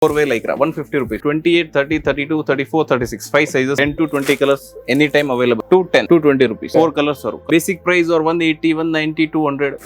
4-way lycra, 150 rupees. 28, 30, 32, 34, 36. 5 sizes, 10 to 20 colors, anytime available. 210, 220 rupees. 4 colors. Basic price or 180, 190, 200.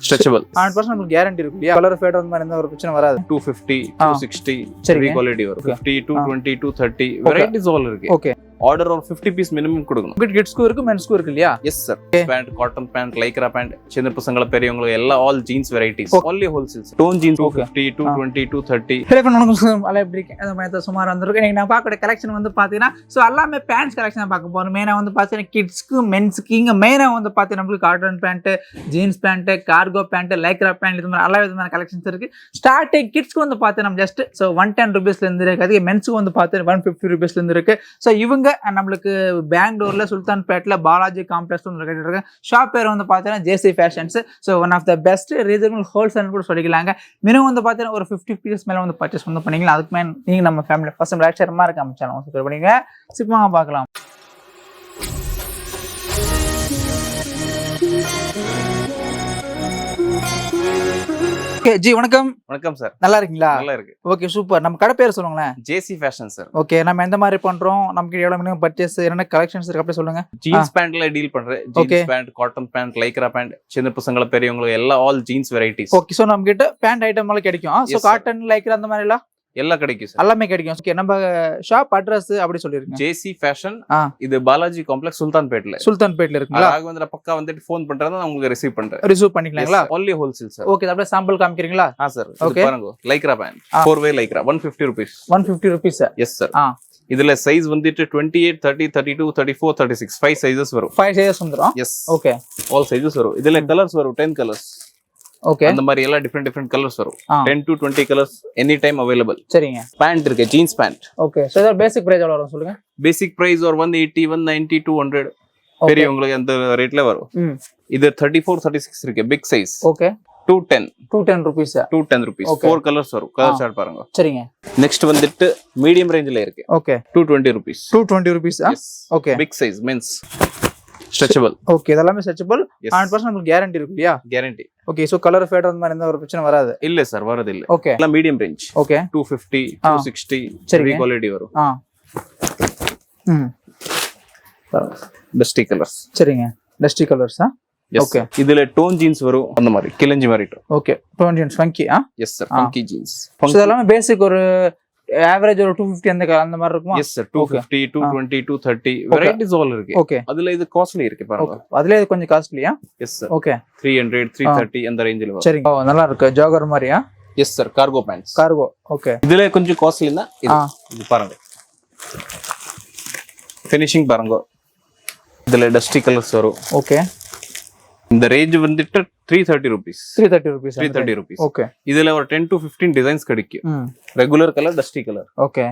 Stretchable. 100% நமக்கு guarantee இருக்கு இல்லையா? Colour fade அந்த மாதிரி எந்த ஒரு பிரச்சனை வராது. 250, 260, சரி குவாலிட்டி வரும். 50, 220, 230 varieties all இருக்கு. ஓகே. ஆர்டர் ஒரு 50 பீஸ் மினிமம் கொடுக்கணும். கிட்ஸ்க்கு இருக்கு, மென்ஸ்க்கு இருக்கு இல்லையா? Yes sir. Pant, cotton pant, lycra pant, சின்ன பசங்கள பெரியவங்க எல்லாம் all jeans varieties. only wholesale. Tone jeans 250, 220, 230. Hello வணக்கம், நல்லா எப்படி இருக்கீங்க? அந்த மாதிரி தான் சுமார் வந்திருக்கு. இன்னைக்கு நான் பார்க்கக்கூடிய கலெக்ஷன் வந்து பார்த்தீங்கன்னா ஸோ எல்லாமே பேண்ட்ஸ் கலெக்ஷன் தான் பார்க்க போகிறோம். மெயினாக வந்து பார்த்தீங்கன்னா கிட்ஸ்க்கு, மென்ஸ்க்கு. இங்கே மெயினாக வந்து பார்த்தீங்கன்னா நம்மளுக்கு cotton pant, jeans pant, cargo pant, lycra pant, இது மாதிரி எல்லா விதமான கலெக்ஷன்ஸ் இருக்குது. ஸ்டார்டிங் கிட்ஸ்க்கு வந்து பார்த்தீங்கன்னா நம்ம ஜஸ்ட் ஸோ 110 rupeesலேருந்து இருக்குது. அதே மென்ஸ்க்கு வந்து பார்த்தீங்கன்னா 150 rupeesலேருந்து இருக்குது. ஸோ இவங்க நம்மளுக்கு பெங்களூர்ல சுல்தான்பேட்ல பாலாஜி காம்ப்ளெக்ஸ் இருக்கு. ஷாப் பேர் வந்து பார்த்தீங்கன்னா JC fashions. So one of the best reasonable wholesale கூட சொல்லிக்கலாங்க. மினிமம் வந்து பார்த்தீங்கன்னா ஒரு 50 பீஸ் மேலே வந்து பர்ச்சேஸ் வந்து பண்ணிக்கலாம். அதுக்கு மேலே நீங்கள் நம்ம ஃபேமிலி ஃபர்ஸ்ட் லைக் ஷேர் மாதிரி காமிச்சாலும் சப்ஸ்கிரைப் பண்ணிங்க. சிப்பமாக பார்க்கலாம். ஜி வணக்கம். வணக்கம் சார். நல்லா இருக்கீங்களா? நல்லா இருக்கு. Okay super. நம்ம கடை பேர் சொல்லுங்களேன். ஜேசி ஃபேஷன் சார். ஓகே, நம்ம எந்த மாதிரி பண்றோம், நமக்கு எவ்வளவு மினிமம் பர்ச்சேஸ், என்ன கலெக்ஷன்ஸ் இருக்கு அப்படி சொல்லுங்க. ஜீன்ஸ் பேண்ட்ல டீல் பண்றேன். Jeans pant, cotton pant, lycra pant, சின்ன பசங்கள பெரியவங்க எல்லாம் all jeans varieties. Okay, so நம்ம கிட்ட பேண்ட் ஐட்டம் எல்லாம் கிடைக்கும். சோ காட்டன், லைக்ரா அந்த மாதிரி எல்லாம் எல்லாம் கிடைக்கும் சார். எல்லாமே கிடைக்கும். ஓகே, நம்ம ஷாப் அட்ரஸ் அப்படி சொல்லிருங்க. ஜேசி ஃபேஷன். இது பாலாஜி காம்ப்ளெக்ஸ் சுல்தான்பேட்ல இருக்குங்களா? ராகவேந்திர பக்கா வந்துட்டு ஃபோன் பண்றதா நான் உங்களுக்கு ரிசீவ் பண்றேன். ரிசீவ் பண்ணிக்கலாங்களா? only wholesale sir. ஓகே, அப்படியே சாம்பிள் காமிக்கிறீங்களா? சார். ஓகே பாருங்க. Lycra pant 4-way lycra 150 rupees. 150 rupees sir. Yes sir. இதுல சைஸ் வந்துட்டு 28, 30, 32, 34, 36. 5 sizes வரும். 5 sizes வந்துரும். எஸ். ஓகே, all sizes வரும். இதுல கலர்ஸ் வரும் 10 colors. ஓகே, அந்த மாதிரி எல்லாம் டிஃபரெண்ட் கலர்ஸ் வரும். 10 to 20 colours any time available. சரிங்க. பேண்ட் இருக்கு, ஜீன்ஸ் பேண்ட். ஓகே, சோ இதோட பேசிக் பிரைஸ் எவ்வளவு வரும் சொல்லுங்க. பேசிக் பிரைஸ் ஒரு 180, 190, 200. பெரியவங்களுக்கு அந்த ரேட்ல வரும். இது 34, 36 இருக்கு, big size. Okay, 210 rupees. 210 rupees. 4 colours வரும். கலர் சார்ட் பாருங்க. சரிங்க. நெக்ஸ்ட் வந்துட்டு மீடியம் ரேஞ்சில இருக்கு. Okay, 220 rupees. 220 rupees. Okay, big size men's. Stretchable. Okay, இதெல்லாம் ஸ்ட்ரெச்சபிள். 100% நமக்கு கேரண்டி இருக்கு இல்லையா? Guarantee. Okay, so colour fade அந்த மாதிரி எந்த ஒரு பிரச்சனை வராது இல்ல சார், வரது இல்ல. ஓகே, எல்லாம் மீடியம் ரேஞ்ச். ஓகே, 250, 260 சரி குவாலிட்டி வரும். Dusty colours. சரிங்க, டஸ்டி கலர்ஸ். ஓகே, இதுல டோன் ஜீன்ஸ் வரும். அந்த மாதிரி கிளஞ்சி மாதிரி. Okay, tone jeans funky. Yes sir, funky jeans. இதெல்லாம் பேசிக் ஒரு ஆவரேஜ் ஒரு 250 அந்த மாதிரி இருக்குமா? எஸ் சார், 250, 220, 230 வெரைட்டிஸ் ஆல் இருக்கு. ஓகே, அதுல இது காஸ்ட்லி இருக்கு பாருங்க. அதுல இது கொஞ்சம் காஸ்ட்லியா? Yes sir. ஓகே, 300, 330 அந்த ரேஞ்சில வரும். சரி, நல்லா இருக்கு. ஜாகர் மாதிரியா? Yes sir, cargo pants. Cargo. Okay, இதுல கொஞ்சம் காஸ்ட்லினா இது பாருங்க. ஃபினிஷிங் பாருங்க. இதுல டஸ்டி கலர்ஸ் வரும். ஓகே, இந்த ரேஞ்ச் வந்துட்டு 330 rupees. 330 rupees. ஓகே, இதுல ஒரு 10 to 15 டிசைன்ஸ் கிடைக்கும். Regular colour, dusty colour. Okay,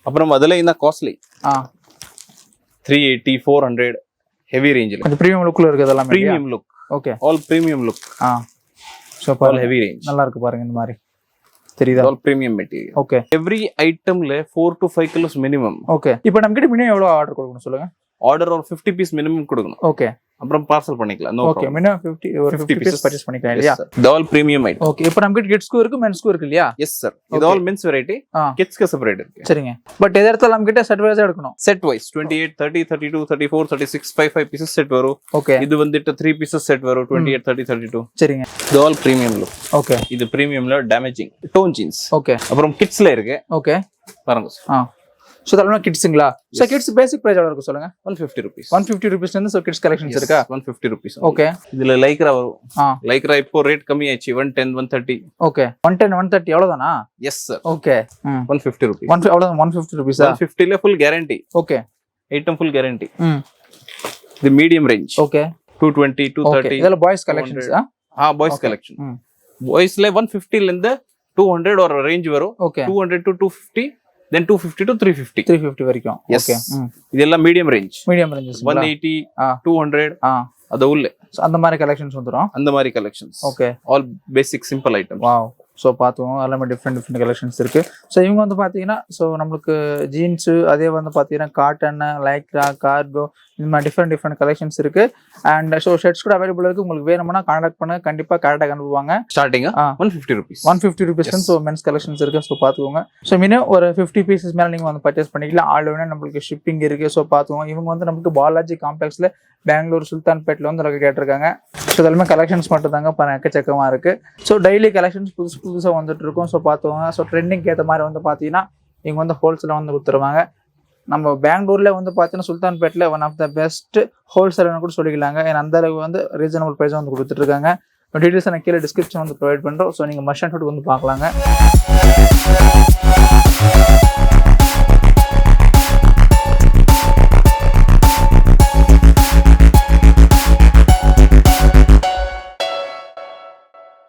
அப்புறம் அதுல என்ன காஸ்ட்லி 380, 400 ஹெவி ரேஞ்சில. அது பிரீமியம் லுக்ல இருக்கு. அதெல்லாம் premium look. Okay, all premium look. So பாருங்க, ஹெவி ரேஞ்ச் நல்லா இருக்கு பாருங்க. இந்த மாதிரி தெரியுதா? All premium material. Okay, every ஐட்டம்ல 4 to 5 colors மினிமம். ஓகே, இப்போ நம்ம கிட்ட மினிமம் எவ்வளவு ஆர்டர் கொடுக்கணும் சொல்லுங்க. ஆர்டர் ஒரு 50 பீஸ் மினிமம் கொடுக்கணும். ஓகே, அப்புறம் பார்சல் பண்ணிக்கலாம். No okay, minimum 50 piece purchase பண்ணிக்கலாம் இல்லையா? இது ஆல் பிரீமியம் ஐட்டம். ஓகே, இப்போ நம்ம கிட்ட கிட்ஸ்க்கு இருக்கு, மென்ஸ்க்கு இருக்கு இல்லையா? Yes sir. இது ஆல் மென்ஸ் வெரைட்டி. கிட்ஸ்க்கு செப்பரேட் இருக்கு. சரிங்க. பட் எத இடத்துல நம்ம கிட்ட செட் வைஸா எடுக்கணும். செட் வைஸ் 28, 30, 32, 34, 36 5 பீசஸ் செட் வரும். ஓகே, இது வந்துட்டு 3 பீசஸ் செட் வரும். 28, 30, 32. சரிங்க. இது ஆல் பிரீமியம் லுக். ஓகே, இது பிரீமியம்ல டேமேஜிங் டோன் ஜீன்ஸ். ஓகே, அப்புறம் கிட்ஸ்ல இருக்கு. ஓகே பாருங்க. சோ இதெல்லாம் கிட்ஸ்ங்களா? சோ கிட்ஸ் பேசிக் பிரைஸ் எவ்வளவு இருக்கு சொல்லுங்க. 150 rupees. 150 rupees ல சோ கிட்ஸ் கலெக்ஷன்ஸ் இருக்கா? 150 rupees. ஓகே, இதுல லைக்ரா வரும். லைக்ரா இப்போ ரேட் கம்மி ஆயிச்சு. 110, 130. ஓகே, 110, 130 அவ்வளவுதானா? Yes sir. Okay, 150 rupees. அவ்வளவுதான். 150 rupees. 150 ல full guarantee. Okay, item full guarantee. இது மீடியம் ரேஞ்ச். ஓகே, 220, 230. இதெல்லாம் பாய்ஸ் கலெக்ஷன்ஸ். Boys collection. பாய்ஸ்ல 150 ல இருந்து 200 ஒரு ரேஞ்ச் வரும். 200 to 250. then 250 to 350 வரைக்கும். ஓகே, இதெல்லாம் மீடியம் ரேஞ்ச். 180, 200 அது உள்ள அந்த மாதிரி கலெக்ஷன்ஸ் வந்துரும். அந்த மாதிரி collections. Okay, all basic simple items. Wow, so பார்த்துவோம் எல்லாமே டிஃப்ரெண்ட் கலெக்ஷன்ஸ் இருக்குது. ஸோ இவங்க வந்து பார்த்தீங்கன்னா ஸோ நம்மளுக்கு ஜீன்ஸு அதே வந்து பார்த்தீங்கன்னா காட்டன், லைக்ரா, கார்கோ இந்த மாதிரி டிஃப்ரெண்ட் கலெக்ஷன்ஸ் இருக்குது. அண்ட் ஸோ ஷர்ட்ஸ் கூட அவைலபிள் இருக்குது. உங்களுக்கு வேணும்னா கான்டாக்ட் பண்ணுங்க, கண்டிப்பாக கரெக்டாக அனுப்புவாங்க. Starting 150 rupees. 150 rupees. So men's collections இருக்குது. ஸோ பார்த்துக்கோங்க. ஸோ மினிமம் ஒரு 50 pieces மேலே நீங்கள் வந்து பர்ச்சேஸ் பண்ணிக்கலாம். ஆல் ஓவர் நம்மளுக்கு ஷிப்பிங் இருக்குது. ஸோ பார்த்துக்கோங்க. இவங்க வந்து நமக்கு பாலாஜி காம்ப்ளெக்ஸில் பெங்களூர் சுல்தான்பேட்டில் வந்து நமக்கு கேட்டிருக்காங்க. ஸோ இதெல்லாமே கலெக்ஷன்ஸ் மட்டும் தாங்க எக்கச்சக்கமாக இருக்குது. ஸோ டெய்லி கலெக்ஷன்ஸ் புதுசாக வந்துட்டு இருக்கும். ஸோ பார்த்துக்கோங்க. ஸோ ட்ரெண்டிங்க்கு ஏற்ற மாதிரி வந்து பார்த்தீங்கன்னா இவங்க வந்து ஹோல்சேலாக வந்து கொடுத்துருவாங்க. நம்ம பெங்களூரில் வந்து பார்த்தீங்கன்னா சுல்தான்பேட்டில் ஒன் ஆஃப் த பெஸ்ட் ஹோல்சேலர்னு கூட சொல்லிக்கலாங்க. ஏன்னா அந்த அளவுக்கு வந்து ரீசனபிள் ப்ரைஸ் வந்து கொடுத்துட்ருக்காங்க. டீட்டெயில்ஸ் எனக்கு கீழே டிஸ்கிரிப்ஷன் வந்து ப்ரொவைட் பண்ணுறோம். ஸோ நீங்கள் மஸ்ட் அண்ட் ஷுட் வந்து பார்க்கலாங்க.